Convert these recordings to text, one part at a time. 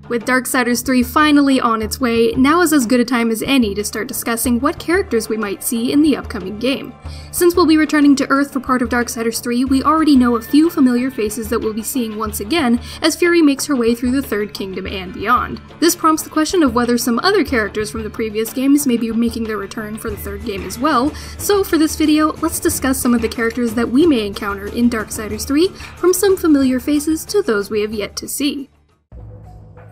With Darksiders 3 finally on its way, now is as good a time as any to start discussing what characters we might see in the upcoming game. Since we'll be returning to Earth for part of Darksiders 3, we already know a few familiar faces that we'll be seeing once again as Fury makes her way through the Third Kingdom and beyond. This prompts the question of whether some other characters from the previous games may be making their return for the third game as well, so for this video, let's discuss some of the characters that we may encounter in Darksiders 3, from some familiar faces to those we have yet to see.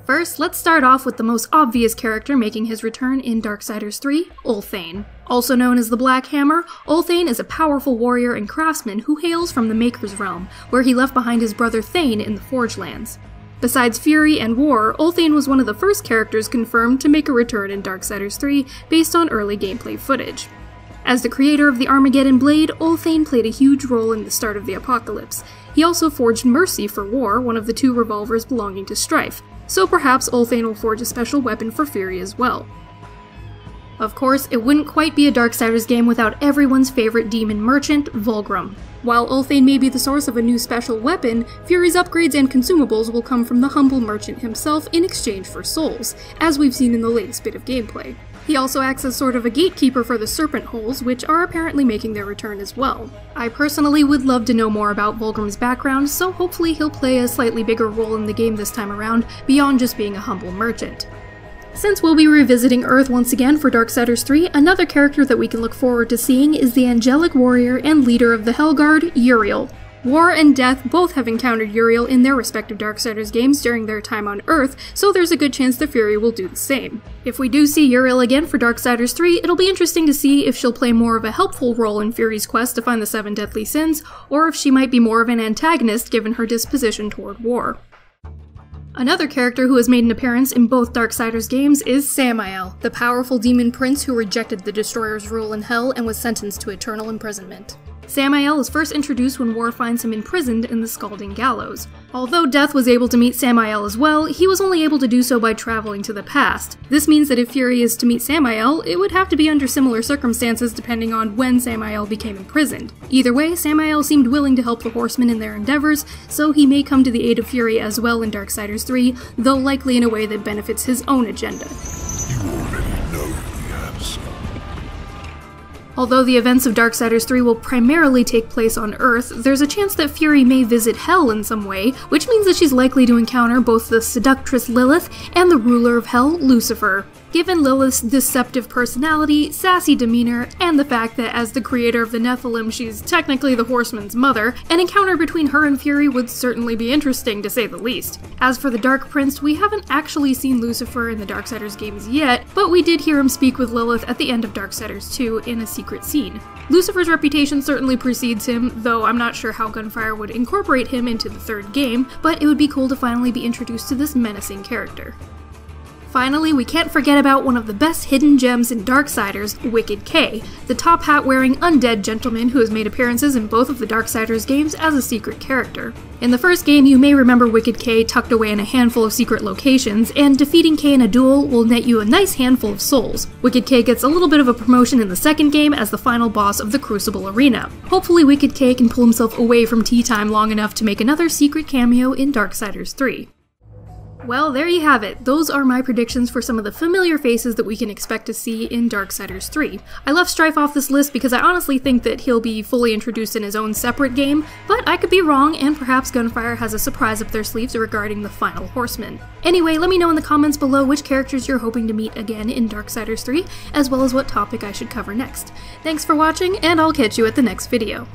First, let's start off with the most obvious character making his return in Darksiders 3, Thane. Also known as the Black Hammer, Thane is a powerful warrior and craftsman who hails from the Maker's Realm, where he left behind his brother Thane in the Forge Lands. Besides Fury and War, Thane was one of the first characters confirmed to make a return in Darksiders 3 based on early gameplay footage. As the creator of the Armageddon Blade, Thane played a huge role in the start of the apocalypse. He also forged Mercy for War, one of the two revolvers belonging to Strife, so perhaps Thane will forge a special weapon for Fury as well. Of course, it wouldn't quite be a Darksiders game without everyone's favorite demon merchant, Vulcan. While Thane may be the source of a new special weapon, Fury's upgrades and consumables will come from the humble merchant himself in exchange for souls, as we've seen in the latest bit of gameplay. He also acts as sort of a gatekeeper for the serpent holes, which are apparently making their return as well. I personally would love to know more about Vulcan's background, so hopefully he'll play a slightly bigger role in the game this time around, beyond just being a humble merchant. Since we'll be revisiting Earth once again for Darksiders 3, another character that we can look forward to seeing is the angelic warrior and leader of the Hellguard, Uriel. War and Death both have encountered Uriel in their respective Darksiders games during their time on Earth, so there's a good chance that Fury will do the same. If we do see Uriel again for Darksiders 3, it'll be interesting to see if she'll play more of a helpful role in Fury's quest to find the 7 deadly sins, or if she might be more of an antagonist given her disposition toward war. Another character who has made an appearance in both Darksiders games is Samael, the powerful demon prince who rejected the Destroyer's rule in Hell and was sentenced to eternal imprisonment. Samael is first introduced when War finds him imprisoned in the Scalding Gallows. Although Death was able to meet Samael as well, he was only able to do so by traveling to the past. This means that if Fury is to meet Samael, it would have to be under similar circumstances depending on when Samael became imprisoned. Either way, Samael seemed willing to help the Horsemen in their endeavors, so he may come to the aid of Fury as well in Darksiders 3, though likely in a way that benefits his own agenda. You already know the answer. Although the events of Darksiders 3 will primarily take place on Earth, there's a chance that Fury may visit Hell in some way, which means that she's likely to encounter both the seductress Lilith and the ruler of Hell, Lucifer. Given Lilith's deceptive personality, sassy demeanor, and the fact that as the creator of the Nephilim she's technically the Horseman's mother, an encounter between her and Fury would certainly be interesting to say the least. As for the Dark Prince, we haven't actually seen Lucifer in the Darksiders games yet, but we did hear him speak with Lilith at the end of Darksiders 2 in a secret scene. Lucifer's reputation certainly precedes him, though I'm not sure how Gunfire would incorporate him into the third game, but it would be cool to finally be introduced to this menacing character. Finally, we can't forget about one of the best hidden gems in Darksiders, Wicked K, the top hat-wearing undead gentleman who has made appearances in both of the Darksiders games as a secret character. In the first game, you may remember Wicked K tucked away in a handful of secret locations, and defeating K in a duel will net you a nice handful of souls. Wicked K gets a little bit of a promotion in the second game as the final boss of the Crucible Arena. Hopefully Wicked K can pull himself away from tea time long enough to make another secret cameo in Darksiders 3. Well, there you have it. Those are my predictions for some of the familiar faces that we can expect to see in Darksiders 3. I left Strife off this list because I honestly think that he'll be fully introduced in his own separate game, but I could be wrong, and perhaps Gunfire has a surprise up their sleeves regarding the final Horseman. Anyway, let me know in the comments below which characters you're hoping to meet again in Darksiders 3, as well as what topic I should cover next. Thanks for watching, and I'll catch you at the next video.